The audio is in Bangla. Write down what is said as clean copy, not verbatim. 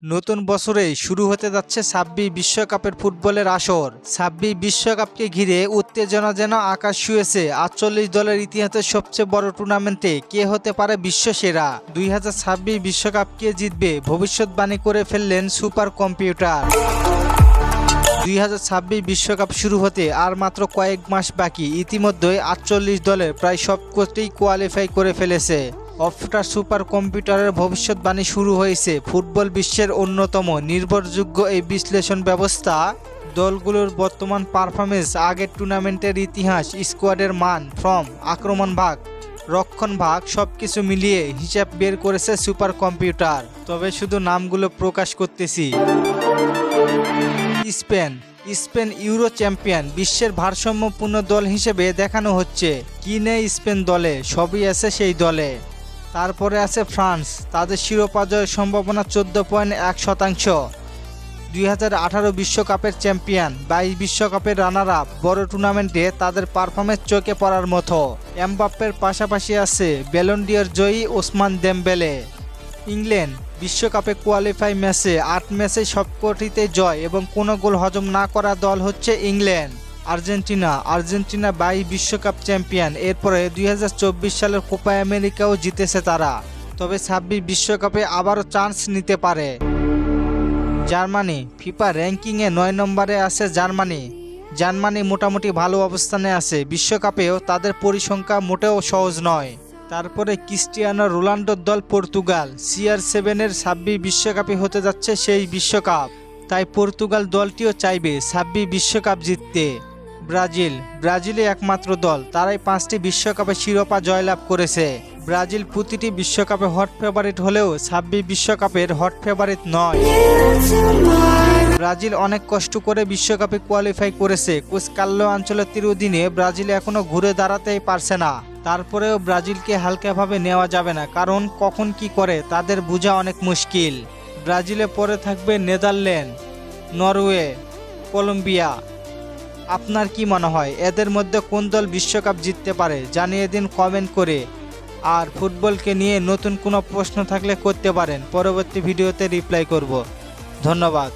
নতুন বছরে শুরু হতে যাচ্ছে সাব্বির বিশ্বকাপের ফুটবলের আসর। সাব্বির বিশ্বকাপকে ঘিরে উত্তেজনা যেন আকাশ ছুঁয়েছে। ৪৮ দলের ইতিহাসের সবচেয়ে বড় টুর্নামেন্টে কে হতে পারে বিশ্বসেরা? 2026 বিশ্বকাপ কে জিতবে ভবিষ্যৎবাণী করে ফেললেন সুপার কম্পিউটার। 2026 বিশ্বকাপ শুরু হতে আর মাত্র কয়েক মাস বাকি। ইতিমধ্যেই ৪৮ দলের প্রায় সবকটি কোয়ালিফাই করে ফেলেছে। অফটার সুপার কম্পিউটারের ভবিষ্যৎবাণী শুরু হয়েছে। ফুটবল বিশ্বের অন্যতম নির্ভরযোগ্য এই বিশ্লেষণ ব্যবস্থা দলগুলোর বর্তমান পারফরমেন্স, আগের টুর্নামেন্টের ইতিহাস, স্কোয়াডের মান, ফর্ম, আক্রমণ ভাগ, রক্ষণ ভাগ সবকিছু মিলিয়ে হিসাব বের করেছে সুপার কম্পিউটার। তবে শুধু নামগুলো প্রকাশ করতেছি। স্পেন ইউরো চ্যাম্পিয়ন, বিশ্বের ভারসাম্যপূর্ণ দল হিসেবে দেখানো হচ্ছে। কি নেই স্পেন দলে? সবই আছে সেই দলে। তারপরে আছে ফ্রান্স, তাদের শিরোপা জয়ের সম্ভাবনা 14.1%। 2018 বিশ্বকাপের চ্যাম্পিয়ন, 22 বিশ্বকাপের রানার আপ, বড় টুর্নামেন্টে তাদের পারফরমেন্স চোখে পড়ার মতো। এমবাপ্পের পাশাপাশি আছে ব্যালন ডি'অর জয়ী ওসমান দেমবেলে। ইংল্যান্ড, বিশ্বকাপে কোয়ালিফাই ম্যাচে 8 ম্যাচে সবকটিতে জয় এবং কোনো গোল হজম না করা দল হচ্ছে ইংল্যান্ড। আর্জেন্টিনা 22 বিশ্বকাপ চ্যাম্পিয়ন, এরপরে 2024 সালের কোপা আমেরিকাও জিতেছে তারা। তবে 26 বিশ্বকাপে আবারও চান্স নিতে পারে। জার্মানি, ফিফা র্যাঙ্কিংয়ে 9 নম্বরে আছে জার্মানি মোটামুটি ভালো অবস্থানে আছে। বিশ্বকাপেও তাদের পরিসংখ্যা মোটেও সহজ নয়। তারপরে ক্রিস্টিয়ানো রোনাল্ডোর দল পর্তুগাল, CR7-এর 26 বিশ্বকাপে হতে যাচ্ছে সেই বিশ্বকাপ। তাই পর্তুগাল দলটিও চাইবে 26 বিশ্বকাপ জিততে। ব্রাজিলে একমাত্র দল, তারাই 5টি বিশ্বকাপে শিরোপা জয়লাভ করেছে। ব্রাজিল প্রতিটি বিশ্বকাপে হট ফেভারিট হলেও 26 বিশ্বকাপের হট ফেভারিট নয়। ব্রাজিল অনেক কষ্ট করে বিশ্বকাপে কোয়ালিফাই করেছে। কোচ কার্লো আনচেলত্তির অধীনে ব্রাজিল এখনো ঘুরে দাঁড়াতেই পারছে না। তারপরেও ব্রাজিলকে হালকাভাবে নেওয়া যাবে না, কারণ কখন কি করে তাদের বোঝা অনেক মুশকিল। ব্রাজিলে পরে থাকবে নেদারল্যান্ড, নরওয়ে, কলম্বিয়া। আপনার কি মনে হয় এদের মধ্যে কোন দল বিশ্বকাপ জিততে পারে? জানিয়ে দিন কমেন্ট করে। আর ফুটবলকে নিয়ে নতুন কোনো প্রশ্ন থাকলে করতে পারেন, পরবর্তী ভিডিওতে রিপ্লাই করব। ধন্যবাদ।